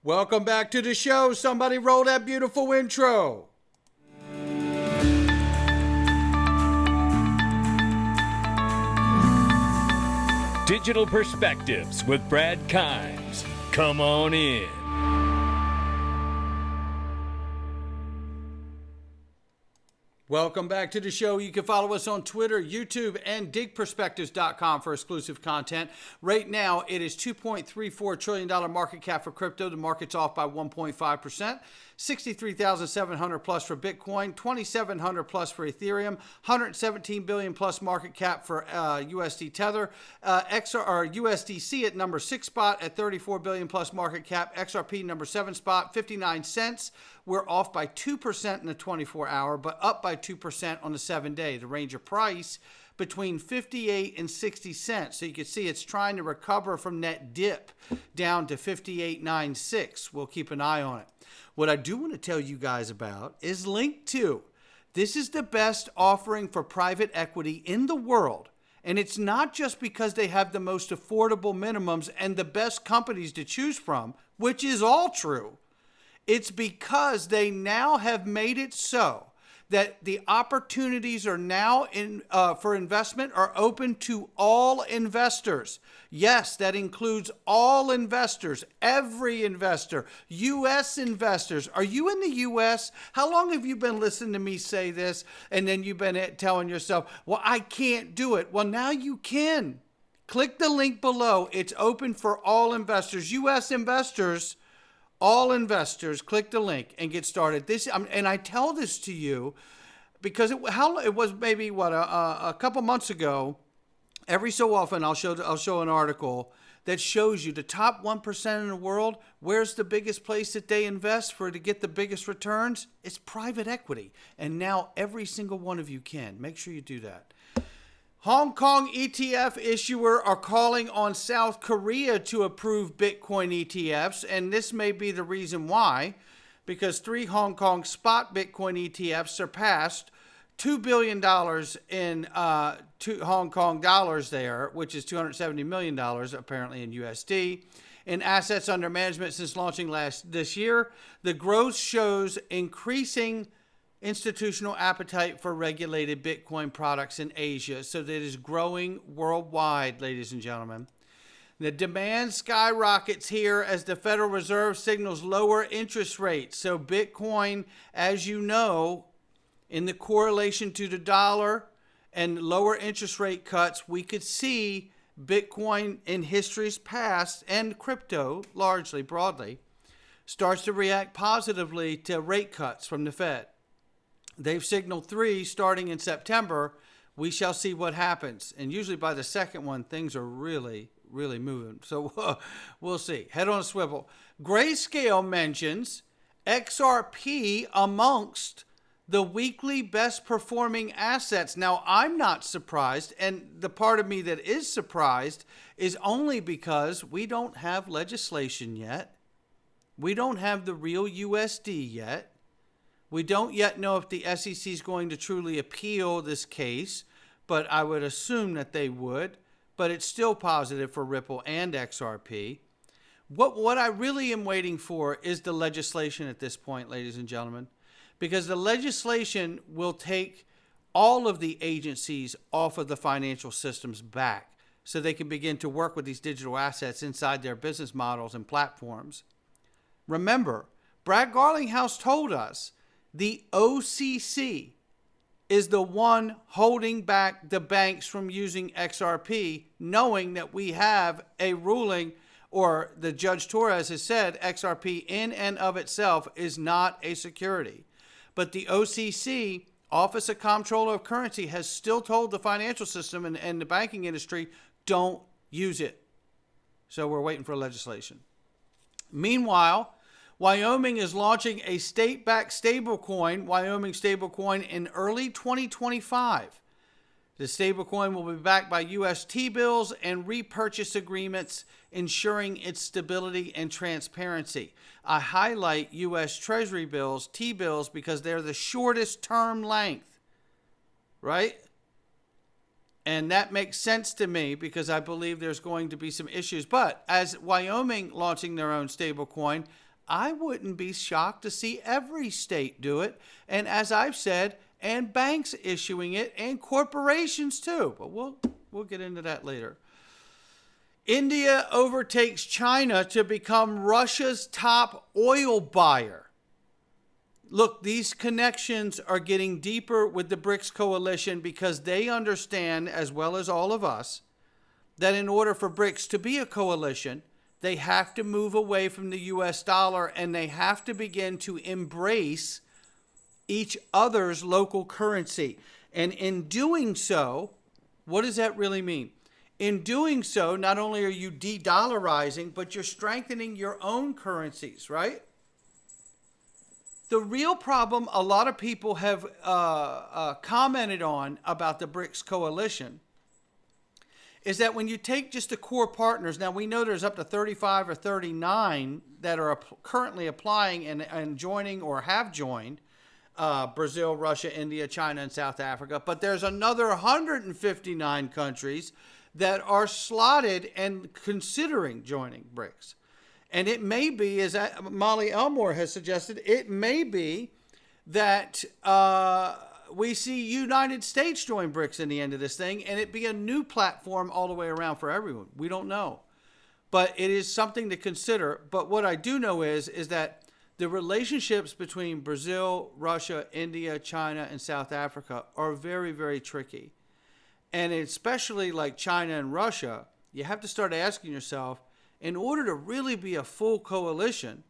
Welcome back to the show. Somebody roll that beautiful intro. Digital Perspectives with Brad Kimes. Come on in. Welcome back to the show. You can follow us on Twitter, YouTube, and digperspectives.com for exclusive content. Right now, it is $2.34 trillion market cap for crypto. The market's off by 1.5%. 63,700 plus for Bitcoin, 2,700 plus for Ethereum, 117 billion plus market cap for USD Tether, USDC at number 6 spot at 34 billion plus market cap, XRP number 7 spot, 59 cents. We're off by 2% in the 24-hour, but up by 2% on the 7-day. The range of price between 58 and 60 cents. So you can see it's trying to recover from that dip down to 58.96. We'll keep an eye on it. What I do want to tell you guys about is Link2. This is the best offering for private equity in the world. And it's not just because they have the most affordable minimums and the best companies to choose from, which is all true. It's because they now have made it so that the opportunities are now for investment are open to all investors. Yes, that includes all investors, every investor, U.S. investors. Are you in the U.S.? How long have you been listening to me say this? And then you've been telling yourself, well, I can't do it. Well, now you can. Click the link below. It's open for all investors, U.S. investors. All investors, click the link and get started. And I tell this to you because it was maybe a couple months ago. Every so often, I'll show an article that shows you the top 1% in the world. Where's the biggest place that they invest to get the biggest returns? It's private equity, and now every single one of you can. Make sure you do that. Hong Kong ETF issuer are calling on South Korea to approve Bitcoin ETFs, and this may be the reason why, because 3 Hong Kong spot Bitcoin ETFs surpassed $2 billion in Hong Kong dollars there, which is $270 million apparently in USD, in assets under management since launching this year. The growth shows increasing institutional appetite for regulated Bitcoin products in Asia, so that is growing worldwide, ladies and gentlemen. The demand skyrockets here as the Federal Reserve signals lower interest rates. So Bitcoin, as you know, in the correlation to the dollar and lower interest rate cuts, we could see Bitcoin in history's past and crypto largely broadly starts to react positively to rate cuts from the Fed. They've signaled 3 starting in September. We shall see what happens. And usually by the second one, things are really, really moving. So we'll see. Head on a swivel. Grayscale mentions XRP amongst the weekly best performing assets. Now, I'm not surprised. And the part of me that is surprised is only because we don't have legislation yet. We don't have the real USD yet. We don't yet know if the SEC is going to truly appeal this case, but I would assume that they would. But it's still positive for Ripple and XRP. What I really am waiting for is the legislation at this point, ladies and gentlemen, because the legislation will take all of the agencies off of the financial systems back so they can begin to work with these digital assets inside their business models and platforms. Remember, Brad Garlinghouse told us the OCC is the one holding back the banks from using XRP, knowing that we have a ruling, or the Judge Torres has said XRP in and of itself is not a security. But the OCC, Office of Comptroller of Currency, has still told the financial system and the banking industry, don't use it. So we're waiting for legislation. Meanwhile, Wyoming is launching a state-backed stablecoin, Wyoming stablecoin, in early 2025. The stablecoin will be backed by U.S. T-bills and repurchase agreements, ensuring its stability and transparency. I highlight U.S. Treasury bills, T-bills, because they're the shortest term length, right? And that makes sense to me because I believe there's going to be some issues. But as Wyoming launching their own stablecoin, I wouldn't be shocked to see every state do it. And as I've said, and banks issuing it and corporations too. But we'll get into that later. India overtakes China to become Russia's top oil buyer. Look, these connections are getting deeper with the BRICS coalition because they understand, as well as all of us, that in order for BRICS to be a coalition, they have to move away from the US dollar and they have to begin to embrace each other's local currency. And in doing so, what does that really mean? In doing so, not only are you de-dollarizing, but you're strengthening your own currencies, right? The real problem a lot of people have commented on about the BRICS coalition is that when you take just the core partners, now we know there's up to 35 or 39 that are currently applying and joining or have joined, Brazil, Russia, India, China, and South Africa, but there's another 159 countries that are slotted and considering joining BRICS. And it may be, as Molly Elmore has suggested, it may be that we see United States join BRICS in the end of this thing, and it be a new platform all the way around for everyone. We don't know. But it is something to consider. But what I do know is that the relationships between Brazil, Russia, India, China, and South Africa are very, very tricky. And especially like China and Russia, you have to start asking yourself, in order to really be a full coalition,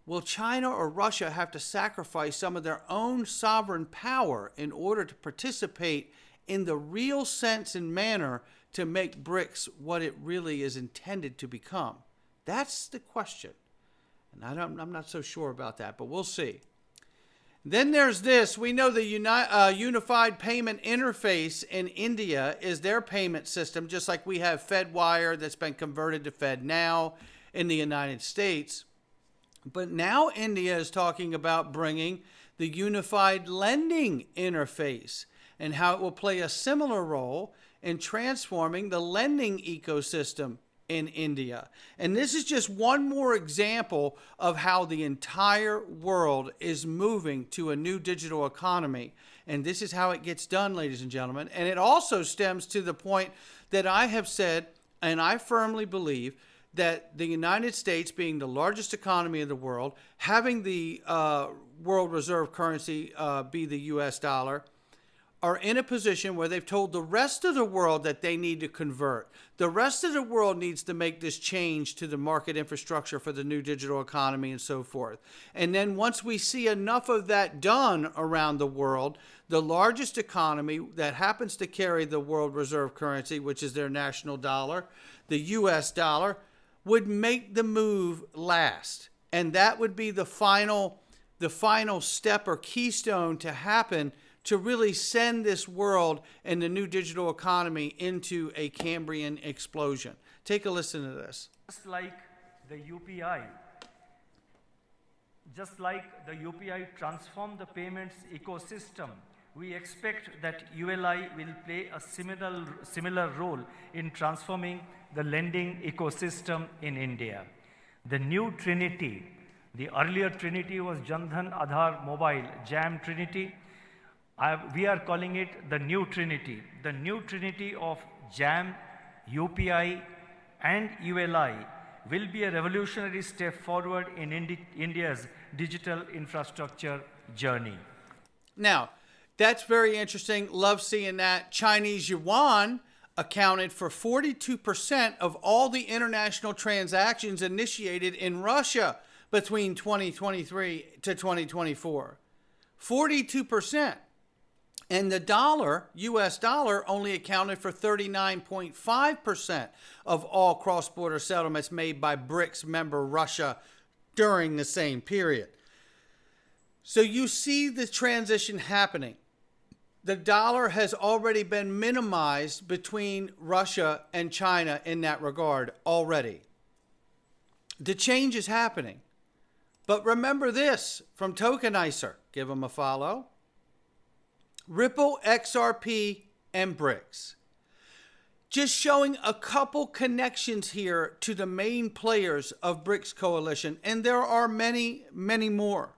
will China or Russia have to sacrifice some of their own sovereign power in order to participate in the real sense and manner to make BRICS what it really is intended to become? That's the question. And I'm not so sure about that, but we'll see. Then there's this. We know the Unified Payment Interface in India is their payment system, just like we have FedWire that's been converted to FedNow in the United States. But now India is talking about bringing the Unified Lending Interface and how it will play a similar role in transforming the lending ecosystem in India. And this is just one more example of how the entire world is moving to a new digital economy. And this is how it gets done, ladies and gentlemen. And it also stems to the point that I have said, and I firmly believe, that the United States, being the largest economy in the world, having the world reserve currency be the US dollar, are in a position where they've told the rest of the world that they need to convert. The rest of the world needs to make this change to the market infrastructure for the new digital economy and so forth. And then once we see enough of that done around the world, the largest economy that happens to carry the world reserve currency, which is their national dollar, the US dollar, would make the move last. And that would be the final step or keystone to happen to really send this world and the new digital economy into a Cambrian explosion. Take a listen to this. Just like the UPI transformed the payments ecosystem, we expect that ULI will play a similar role in transforming the lending ecosystem in India. The new Trinity, the earlier Trinity was Jan Dhan Aadhaar Mobile, JAM Trinity. We are calling it the new Trinity. The new Trinity of JAM, UPI, and ULI will be a revolutionary step forward in India's digital infrastructure journey. Now, that's very interesting. Love seeing that. Chinese Yuan accounted for 42% of all the international transactions initiated in Russia between 2023 to 2024. 42%. And the dollar, US dollar, only accounted for 39.5% of all cross-border settlements made by BRICS member Russia during the same period. So you see the transition happening. The dollar has already been minimized between Russia and China in that regard already. The change is happening. But remember this from TokenIser. Give them a follow. Ripple, XRP, and BRICS. Just showing a couple connections here to the main players of BRICS coalition, and there are many, many more.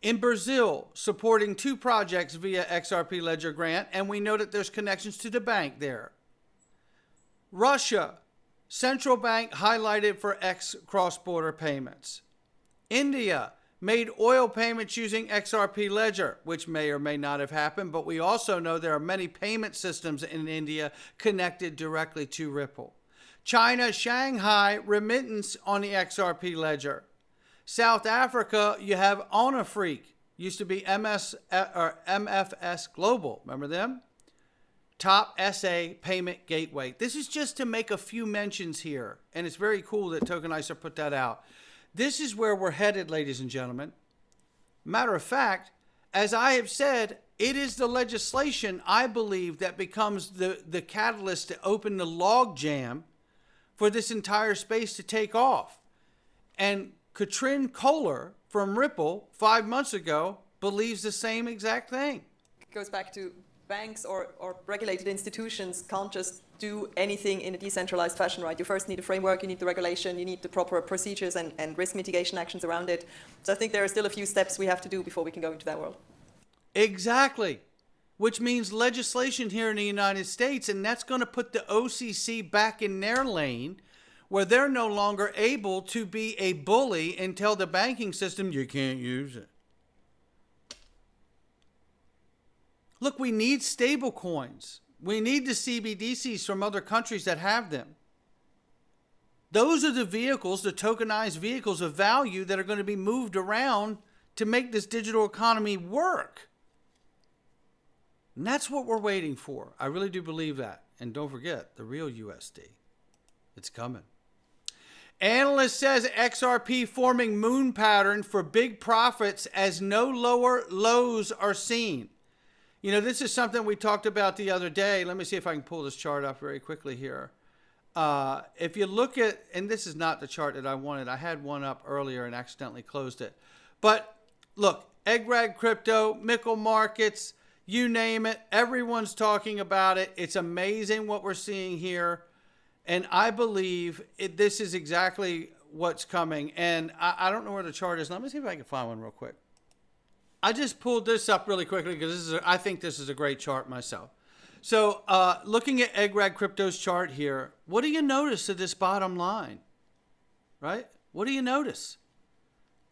In Brazil, supporting 2 projects via XRP Ledger grant, and we know that there's connections to the bank there. Russia, central bank highlighted for X cross-border payments. India made oil payments using XRP Ledger, which may or may not have happened, but we also know there are many payment systems in India connected directly to Ripple. China, Shanghai, remittance on the XRP Ledger. South Africa, you have Onafreak, used to be MFS Global, remember them? Top SA payment gateway. This is just to make a few mentions here, and it's very cool that TokenIser put that out. This is where we're headed, ladies and gentlemen. Matter of fact, as I have said, it is the legislation, I believe, that becomes the catalyst to open the log jam for this entire space to take off. And Katrin Kohler from Ripple 5 months ago believes the same exact thing. It goes back to banks or regulated institutions can't just do anything in a decentralized fashion, right? You first need a framework, you need the regulation, you need the proper procedures and risk mitigation actions around it. So I think there are still a few steps we have to do before we can go into that world. Exactly. Which means legislation here in the United States, and that's going to put the OCC back in their lane where they're no longer able to be a bully and tell the banking system you can't use it. Look, we need stable coins. We need the CBDCs from other countries that have them. Those are the vehicles, the tokenized vehicles of value that are going to be moved around to make this digital economy work. And that's what we're waiting for. I really do believe that. And don't forget, the real USD. It's coming. Analyst says XRP forming moon pattern for big profits as no lower lows are seen. You know, this is something we talked about the other day. Let me see if I can pull this chart up very quickly here. If you look at, and this is not the chart that I wanted. I had one up earlier and accidentally closed it. But look, Eggrag Crypto, Mickle Markets, you name it. Everyone's talking about it. It's amazing what we're seeing here. And I believe this is exactly what's coming. And I don't know where the chart is. Let me see if I can find one real quick. I just pulled this up really quickly because I think this is a great chart myself. So looking at Eggrag Crypto's chart here, what do you notice at this bottom line? Right? What do you notice?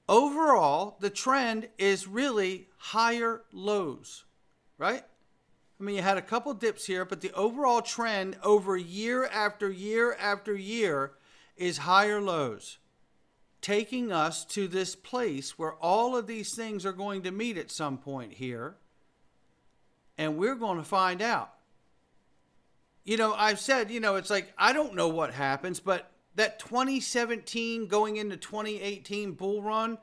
Overall, the trend is really higher lows, right? I mean, you had a couple dips here, but the overall trend over year after year after year is higher lows, taking us to this place where all of these things are going to meet at some point here, and we're going to find out. You know, I've said, you know, it's like, I don't know what happens, but that 2017 going into 2018 bull run,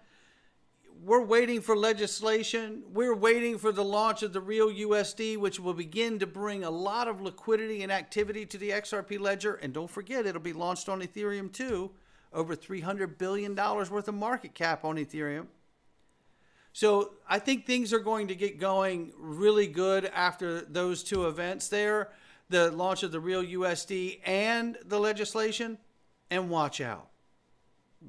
we're waiting for legislation. We're waiting for the launch of the real USD, which will begin to bring a lot of liquidity and activity to the XRP ledger. And don't forget, it'll be launched on Ethereum too. Over $300 billion worth of market cap on Ethereum. So I think things are going to get going really good after those two events there. The launch of the real USD and the legislation. And watch out.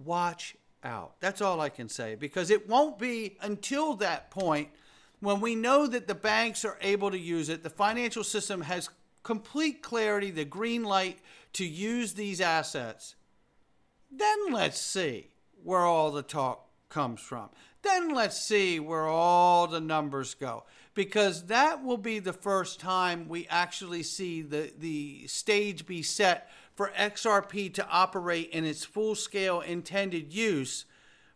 Watch out. That's all I can say, because it won't be until that point when we know that the banks are able to use it, the financial system has complete clarity, the green light to use these assets. Then let's see where all the talk comes from. Then let's see where all the numbers go, because that will be the first time we actually see the stage be set for XRP to operate in its full-scale intended use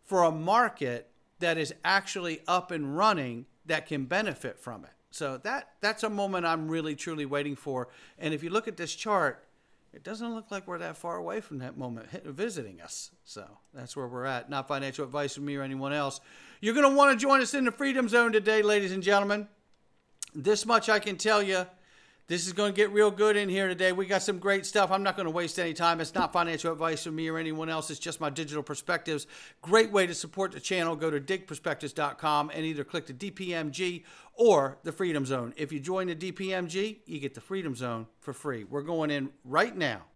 for a market that is actually up and running that can benefit from it. So that's a moment I'm really, truly waiting for. And if you look at this chart, it doesn't look like we're that far away from that moment visiting us. So that's where we're at. Not financial advice from me or anyone else. You're going to want to join us in the Freedom Zone today, ladies and gentlemen. This much I can tell you. This is going to get real good in here today. We got some great stuff. I'm not going to waste any time. It's not financial advice from me or anyone else. It's just my digital perspectives. Great way to support the channel. Go to digitalperspectives.com and either click the DPMG or the Freedom Zone. If you join the DPMG, you get the Freedom Zone for free. We're going in right now.